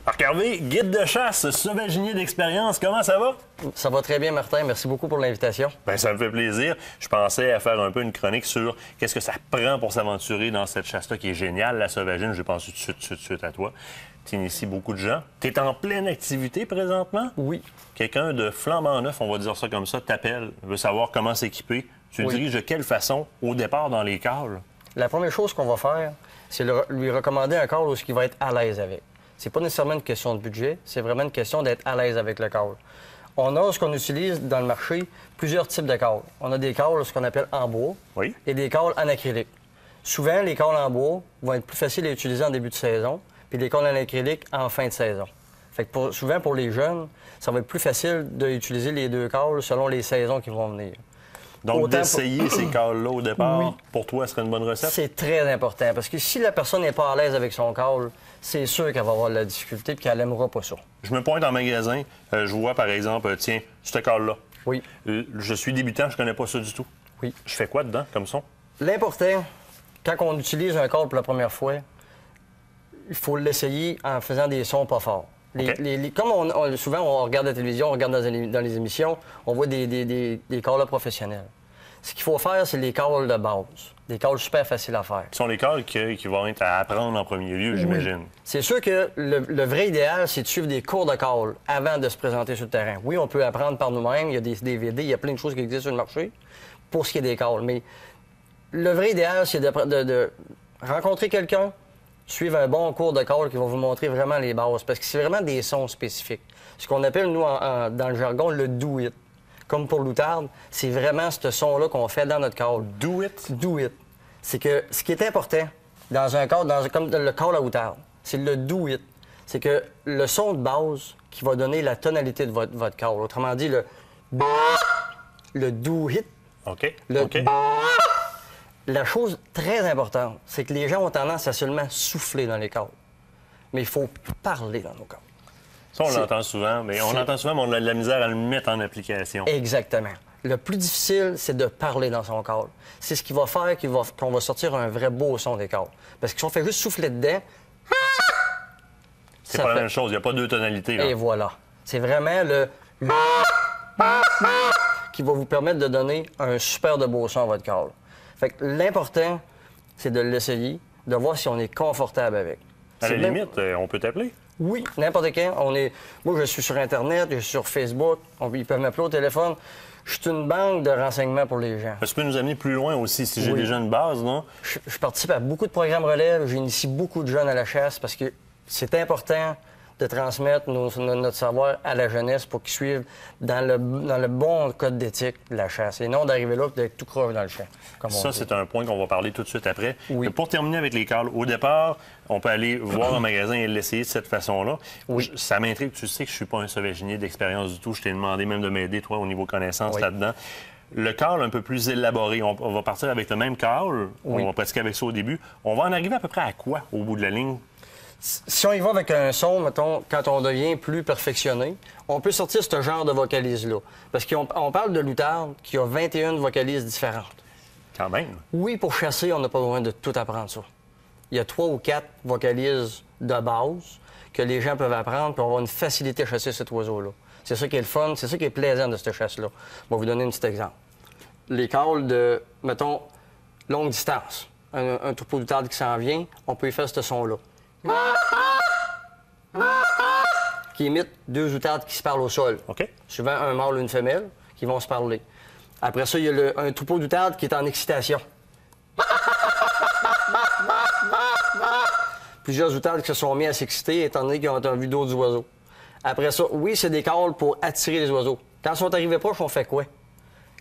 Marc Hervé, guide de chasse, sauvaginier d'expérience, comment ça va? Ça va très bien, Martin. Merci beaucoup pour l'invitation. Bien, ça me fait plaisir. Je pensais à faire un peu une chronique sur qu'est-ce que ça prend pour s'aventurer dans cette chasse-là qui est géniale, la sauvagine. Je pense tout de suite à toi. Tu inities beaucoup de gens. Tu es en pleine activité présentement? Oui. Quelqu'un de flambant neuf, on va dire ça comme ça, t'appelle, veut savoir comment s'équiper. Tu le diriges de quelle façon au départ dans les cales? La première chose qu'on va faire, c'est lui recommander un call où il va être à l'aise avec. C'est pas nécessairement une question de budget, c'est vraiment une question d'être à l'aise avec le call. On a ce qu'on utilise dans le marché, plusieurs types de calls. On a des calls, ce qu'on appelle en bois, et des calls en acrylique. Souvent, les calls en bois vont être plus faciles à utiliser en début de saison, puis les calls en acrylique en fin de saison. Fait que souvent, pour les jeunes, ça va être plus facile d'utiliser les deux calls selon les saisons qui vont venir. Donc, d'essayer ces calls-là au départ, oui, pour toi, ce serait une bonne recette? C'est très important, parce que si la personne n'est pas à l'aise avec son call, c'est sûr qu'elle va avoir de la difficulté et qu'elle n'aimera pas ça. Je me pointe en magasin, je vois par exemple, tiens, ce call-là. Oui. Je suis débutant, je connais pas ça du tout. Oui. Je fais quoi dedans, comme son? L'important, quand on utilise un call pour la première fois, il faut l'essayer en faisant des sons pas forts. Comme souvent, on regarde la télévision, on regarde dans les émissions, on voit des calls professionnels. Ce qu'il faut faire, c'est les calls de base. Des calls super faciles à faire. Ce sont les calls qui vont être à apprendre en premier lieu, j'imagine. C'est sûr que le vrai idéal, c'est de suivre des cours de call avant de se présenter sur le terrain. Oui, on peut apprendre par nous-mêmes. Il y a des DVD, il y a plein de choses qui existent sur le marché pour ce qui est des calls. Mais le vrai idéal, c'est de rencontrer quelqu'un, suivre un bon cours de call qui va vous montrer vraiment les bases. Parce que c'est vraiment des sons spécifiques. Ce qu'on appelle, nous, dans le jargon, le do-it. Comme pour l'outarde, c'est vraiment ce son-là qu'on fait dans notre call. Do it? Do it. C'est que ce qui est important dans un call, comme le call à outarde, c'est le do it. C'est que le son de base qui va donner la tonalité de votre call. Autrement dit, le do it. OK. La chose très importante, c'est que les gens ont tendance à seulement souffler dans les calls. Mais il faut parler dans nos calls. Ça, on l'entend souvent, mais on a de la misère à le mettre en application. Exactement. Le plus difficile, c'est de parler dans son call. C'est ce qui va faire qu'on va sortir un vrai beau son des calls. Parce que si on fait juste souffler dedans... C'est pas la même chose, il n'y a pas deux tonalités. Là. Et voilà. C'est vraiment le... qui va vous permettre de donner un super de beau son à votre call. Fait que l'important, c'est de l'essayer, de voir si on est confortable avec. À la limite, on peut t'appeler? Oui, n'importe quand. Moi, je suis sur Internet, je suis sur Facebook. Ils peuvent m'appeler au téléphone. Je suis une banque de renseignements pour les gens. Tu peux nous amener plus loin aussi, si j'ai déjà une base, non? Je participe à beaucoup de programmes relève. J'initie beaucoup de jeunes à la chasse parce que c'est important de transmettre notre savoir à la jeunesse pour qu'ils suivent dans le bon code d'éthique de la chasse et non d'arriver là et d'être tout croche dans le champ. Ça, c'est un point qu'on va parler tout de suite après. Oui. Mais pour terminer avec les calls, au départ, on peut aller voir un magasin et l'essayer de cette façon-là. Oui. Ça m'intrigue. Tu sais que je suis pas un sauvaginier d'expérience du tout. Je t'ai demandé même de m'aider, toi, au niveau connaissance là-dedans. Le call un peu plus élaboré, on va partir avec le même call. On va pratiquer avec ça au début. On va en arriver à peu près à quoi au bout de la ligne? Si on y va avec un son, mettons, quand on devient plus perfectionné, on peut sortir ce genre de vocalises-là. Parce qu'on parle de l'outarde qui a 21 vocalises différentes. Quand même. Oui, pour chasser, on n'a pas besoin de tout apprendre ça. Il y a 3 ou 4 vocalises de base que les gens peuvent apprendre pour avoir une facilité à chasser cet oiseau-là. C'est ça qui est le fun, c'est ça qui est plaisant de cette chasse-là. Je vais vous donner un petit exemple. Les calls de, mettons, longue distance. Un troupeau d'outarde qui s'en vient, on peut y faire ce son-là. Qui imite 2 outardes qui se parlent au sol. OK. Souvent un mâle ou une femelle qui vont se parler. Après ça, il y a un troupeau d'outardes qui est en excitation. Plusieurs outardes qui se sont mis à s'exciter étant donné qu'ils ont entendu d'autres oiseaux. Après ça, oui, c'est des calls pour attirer les oiseaux. Quand ils sont arrivés proches, on fait quoi?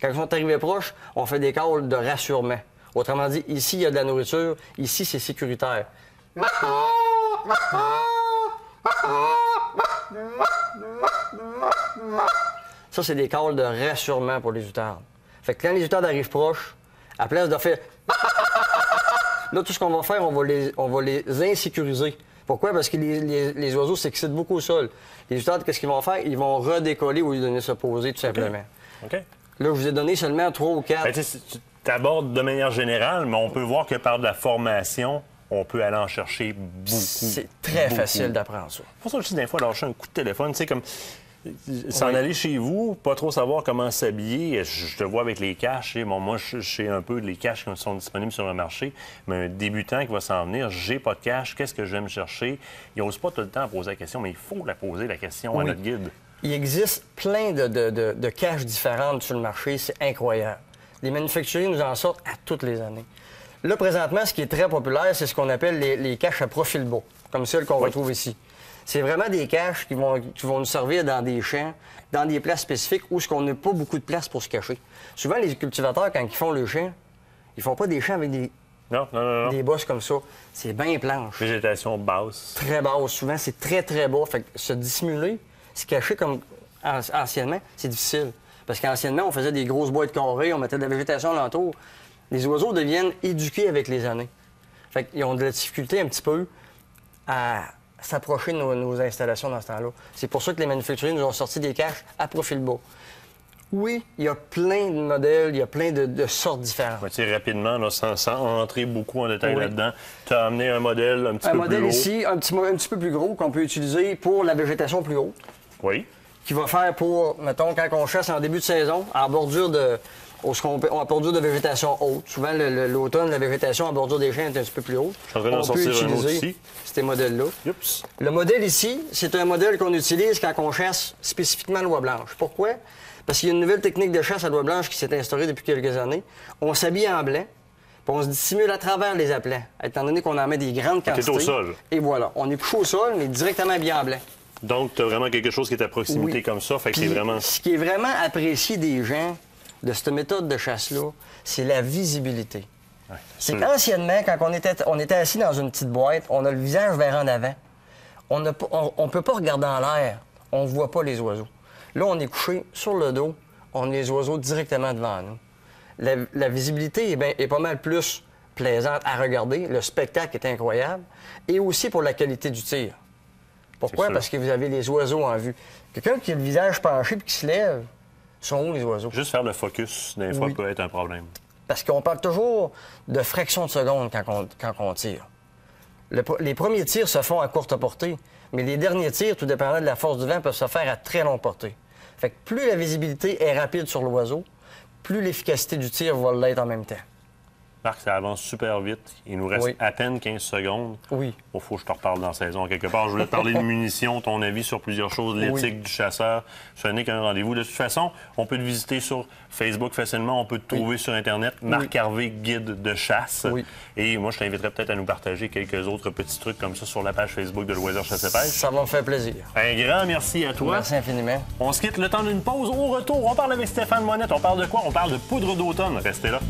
Quand ils sont arrivés proches, on fait des calls de rassurement. Autrement dit, ici, il y a de la nourriture. Ici, c'est sécuritaire. Ça, c'est des calls de rassurement pour les outardes. Fait que quand les outardes arrivent proches, à place de faire... Là, tout ce qu'on va faire, on va les insécuriser. Pourquoi? Parce que les oiseaux s'excitent beaucoup au sol. Les outardes, qu'est-ce qu'ils vont faire? Ils vont redécoller au lieu de venir se poser, tout simplement. OK. Là, je vous ai donné seulement 3 ou 4. Tu abordes de manière générale, mais on peut voir que par de la formation, on peut aller en chercher beaucoup. C'est très facile d'apprendre ça. C'est pour ça que je dis des fois, lâcher un coup de téléphone, tu sais, comme s'en aller chez vous, pas trop savoir comment s'habiller. Je te vois avec les caches. Bon, moi, je sais un peu les caches qui sont disponibles sur le marché, mais un débutant qui va s'en venir, j'ai pas de cache, qu'est-ce que je vais me chercher? Il n'ose pas tout le temps poser la question, mais il faut la poser, la question à notre guide. Il existe plein de caches différentes sur le marché. C'est incroyable. Les manufacturiers nous en sortent à toutes les années. Là, présentement, ce qui est très populaire, c'est ce qu'on appelle les caches à profil bas, comme celles qu'on retrouve ici. C'est vraiment des caches qui vont nous servir dans des champs, dans des places spécifiques où on n'a pas beaucoup de place pour se cacher. Souvent, les cultivateurs, quand ils font le champ, ils font pas des champs avec des bosses comme ça. C'est bien planche. Végétation basse. Très basse. Souvent, c'est très, très bas. Fait que se dissimuler, se cacher comme anciennement, c'est difficile. Parce qu'anciennement, on faisait des grosses boîtes carrées, on mettait de la végétation alentour. Les oiseaux deviennent éduqués avec les années. Fait qu'ils ont de la difficulté un petit peu à s'approcher de nos installations dans ce temps-là. C'est pour ça que les manufacturiers nous ont sorti des caches à profil bas. Oui, il y a plein de modèles, il y a plein de sortes différentes. Tu sais, rapidement, là, sans entrer beaucoup en détail là-dedans, tu as amené un modèle un petit peu plus haut. Un modèle ici, un petit peu plus gros, qu'on peut utiliser pour la végétation plus haute. Oui. Qui va faire pour, mettons, quand on chasse en début de saison, en bordure de végétation haute. Souvent, l'automne, la végétation en bordure des champs est un petit peu plus haute. Je suis en train d'en sortir un autre ici. Ces modèles-là. Oups. Le modèle ici, c'est un modèle qu'on utilise quand on chasse spécifiquement l'oie blanche. Pourquoi? Parce qu'il y a une nouvelle technique de chasse à l'oie blanche qui s'est instaurée depuis quelques années. On s'habille en blanc, puis on se dissimule à travers les aplats, étant donné qu'on en met des grandes quantités. C'est au sol. Et voilà. On est couché au sol, mais directement habillé en blanc. Donc, tu as vraiment quelque chose qui est à proximité comme ça. Fait que c'est vraiment... Ce qui est vraiment apprécié des gens de cette méthode de chasse-là, c'est la visibilité. Ouais, c'est qu'anciennement, quand on était assis dans une petite boîte, on a le visage vers en avant. On ne peut pas regarder en l'air. On ne voit pas les oiseaux. Là, on est couché sur le dos. On a les oiseaux directement devant nous. La visibilité est pas mal plus plaisante à regarder. Le spectacle est incroyable. Et aussi pour la qualité du tir. Pourquoi? Parce que vous avez les oiseaux en vue. Quelqu'un qui a le visage penché et qui se lève, sont où les oiseaux? Juste faire le focus, des fois, peut être un problème. Parce qu'on parle toujours de fractions de seconde quand on tire. Les premiers tirs se font à courte portée, mais les derniers tirs, tout dépendant de la force du vent, peuvent se faire à très longue portée. Fait que plus la visibilité est rapide sur l'oiseau, plus l'efficacité du tir va l'être en même temps. Marc, ça avance super vite. Il nous reste à peine 15 secondes. Oui. Il faut que je te reparle dans la saison quelque part. Je voulais te parler de munitions, ton avis sur plusieurs choses, l'éthique du chasseur. Ce n'est qu'un rendez-vous. De toute façon, on peut te visiter sur Facebook facilement. On peut te trouver sur Internet. Marc Harvey, guide de chasse. Oui. Et moi, je t'inviterais peut-être à nous partager quelques autres petits trucs comme ça sur la page Facebook de Loisirs Chasse et Pêche. Ça va me faire plaisir. Un grand merci à toi. Merci infiniment. On se quitte le temps d'une pause. Au retour, on parle avec Stéphane Monette. On parle de quoi? On parle de poudre d'automne. Restez là.